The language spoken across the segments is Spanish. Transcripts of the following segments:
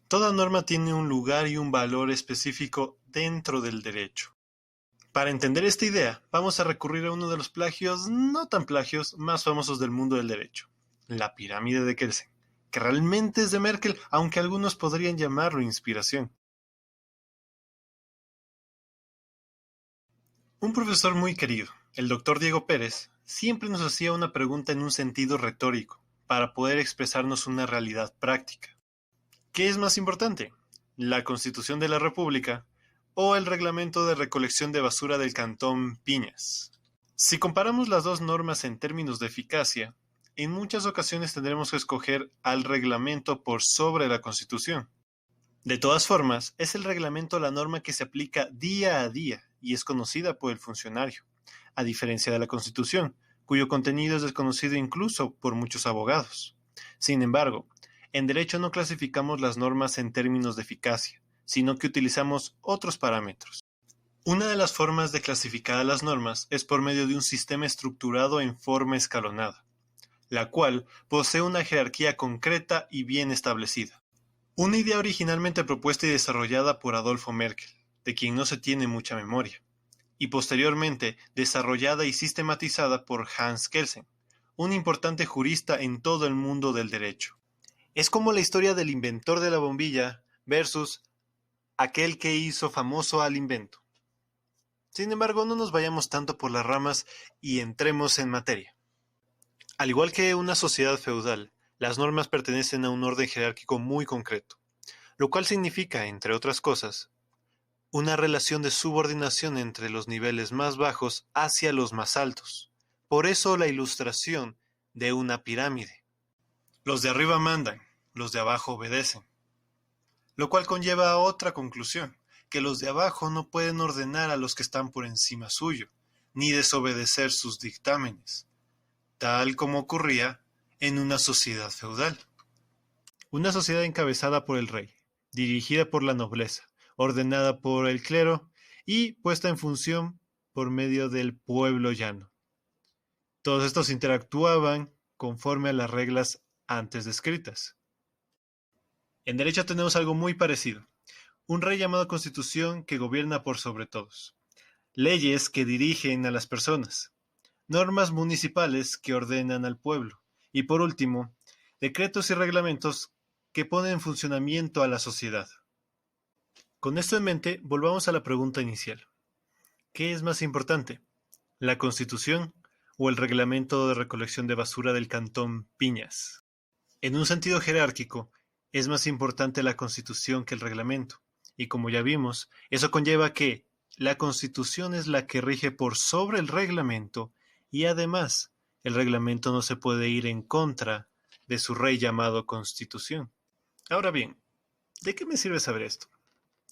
Toda norma tiene un lugar y un valor específico dentro del derecho. Para entender esta idea, vamos a recurrir a uno de los plagios no tan plagios más famosos del mundo del derecho, la pirámide de Kelsen, que realmente es de Merkel, aunque algunos podrían llamarlo inspiración. Un profesor muy querido, el doctor Diego Pérez, siempre nos hacía una pregunta en un sentido retórico, para poder expresarnos una realidad práctica. ¿Qué es más importante? ¿La Constitución de la República o el Reglamento de Recolección de Basura del Cantón Piñas? Si comparamos las dos normas en términos de eficacia, en muchas ocasiones tendremos que escoger al reglamento por sobre la Constitución. De todas formas, es el reglamento la norma que se aplica día a día y es conocida por el funcionario, a diferencia de la Constitución, cuyo contenido es desconocido incluso por muchos abogados. Sin embargo, en derecho no clasificamos las normas en términos de eficacia, sino que utilizamos otros parámetros. Una de las formas de clasificar a las normas es por medio de un sistema estructurado en forma escalonada, la cual posee una jerarquía concreta y bien establecida. Una idea originalmente propuesta y desarrollada por Adolfo Merkel, de quien no se tiene mucha memoria, y posteriormente desarrollada y sistematizada por Hans Kelsen, un importante jurista en todo el mundo del derecho. Es como la historia del inventor de la bombilla versus aquel que hizo famoso al invento. Sin embargo, no nos vayamos tanto por las ramas y entremos en materia. Al igual que una sociedad feudal, las normas pertenecen a un orden jerárquico muy concreto, lo cual significa, entre otras cosas, una relación de subordinación entre los niveles más bajos hacia los más altos. Por eso la ilustración de una pirámide. Los de arriba mandan, los de abajo obedecen. Lo cual conlleva a otra conclusión, que los de abajo no pueden ordenar a los que están por encima suyo, ni desobedecer sus dictámenes, tal como ocurría en una sociedad feudal. Una sociedad encabezada por el rey, dirigida por la nobleza, ordenada por el clero y puesta en función por medio del pueblo llano. Todos estos interactuaban conforme a las reglas antes descritas. En derecho tenemos algo muy parecido. Un rey llamado Constitución que gobierna por sobre todos. Leyes que dirigen a las personas. Normas municipales que ordenan al pueblo. Y por último, decretos y reglamentos que ponen en funcionamiento a la sociedad. Con esto en mente, volvamos a la pregunta inicial. ¿Qué es más importante? ¿La Constitución o el Reglamento de Recolección de Basura del Cantón Piñas? En un sentido jerárquico, es más importante la Constitución que el reglamento, y como ya vimos, eso conlleva que la Constitución es la que rige por sobre el reglamento y además el reglamento no se puede ir en contra de su rey llamado Constitución. Ahora bien, ¿de qué me sirve saber esto?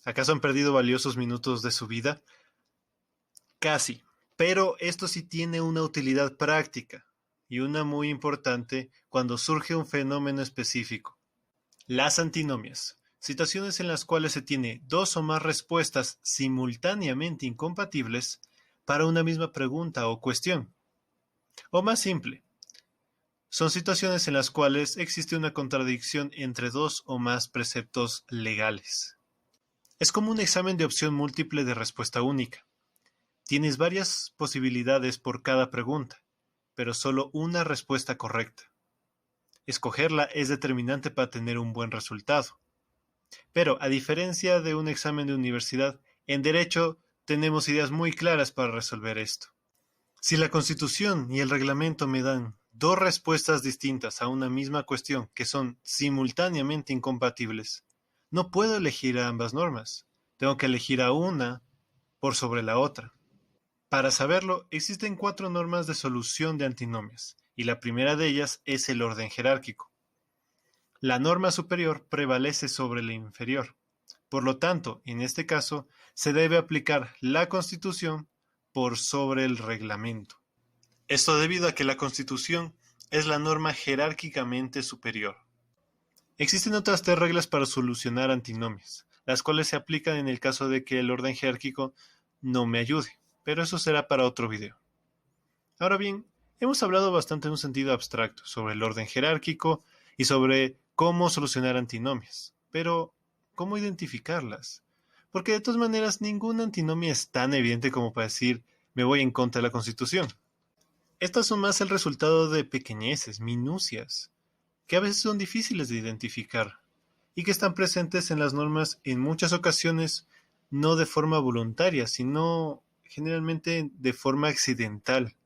¿Acaso han perdido valiosos minutos de su vida? Casi, pero esto sí tiene una utilidad práctica y una muy importante cuando surge un fenómeno específico. Las antinomias, situaciones en las cuales se tiene dos o más respuestas simultáneamente incompatibles para una misma pregunta o cuestión. O más simple, son situaciones en las cuales existe una contradicción entre dos o más preceptos legales. Es como un examen de opción múltiple de respuesta única. Tienes varias posibilidades por cada pregunta, pero solo una respuesta correcta. Escogerla es determinante para tener un buen resultado. Pero, a diferencia de un examen de universidad, en derecho tenemos ideas muy claras para resolver esto. Si la Constitución y el reglamento me dan dos respuestas distintas a una misma cuestión que son simultáneamente incompatibles, no puedo elegir a ambas normas. Tengo que elegir a una por sobre la otra. Para saberlo, existen 4 normas de solución de antinomias, y la primera de ellas es el orden jerárquico. La norma superior prevalece sobre la inferior. Por lo tanto, en este caso, se debe aplicar la Constitución por sobre el reglamento. Esto debido a que la Constitución es la norma jerárquicamente superior. Existen otras 3 reglas para solucionar antinomias, las cuales se aplican en el caso de que el orden jerárquico no me ayude, pero eso será para otro video. Ahora bien, hemos hablado bastante en un sentido abstracto sobre el orden jerárquico y sobre cómo solucionar antinomias, pero cómo identificarlas. Porque de todas maneras ninguna antinomia es tan evidente como para decir me voy en contra de la Constitución. Estas son más el resultado de pequeñeces, minucias, que a veces son difíciles de identificar y que están presentes en las normas en muchas ocasiones no de forma voluntaria, sino generalmente de forma accidental.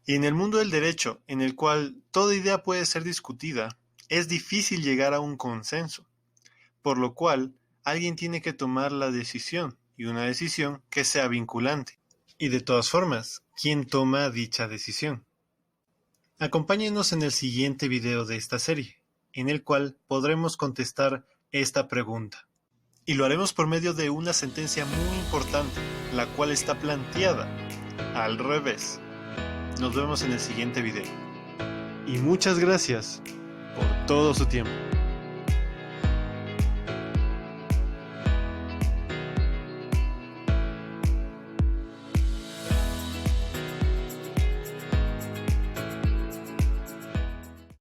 Y en el mundo del derecho, en el cual toda idea puede ser discutida, es difícil llegar a un consenso, por lo cual alguien tiene que tomar la decisión, y una decisión que sea vinculante. Y de todas formas, ¿quién toma dicha decisión? Acompáñenos en el siguiente video de esta serie, en el cual podremos contestar esta pregunta. Y lo haremos por medio de una sentencia muy importante, la cual está planteada al revés. Nos vemos en el siguiente video. Y muchas gracias por todo su tiempo.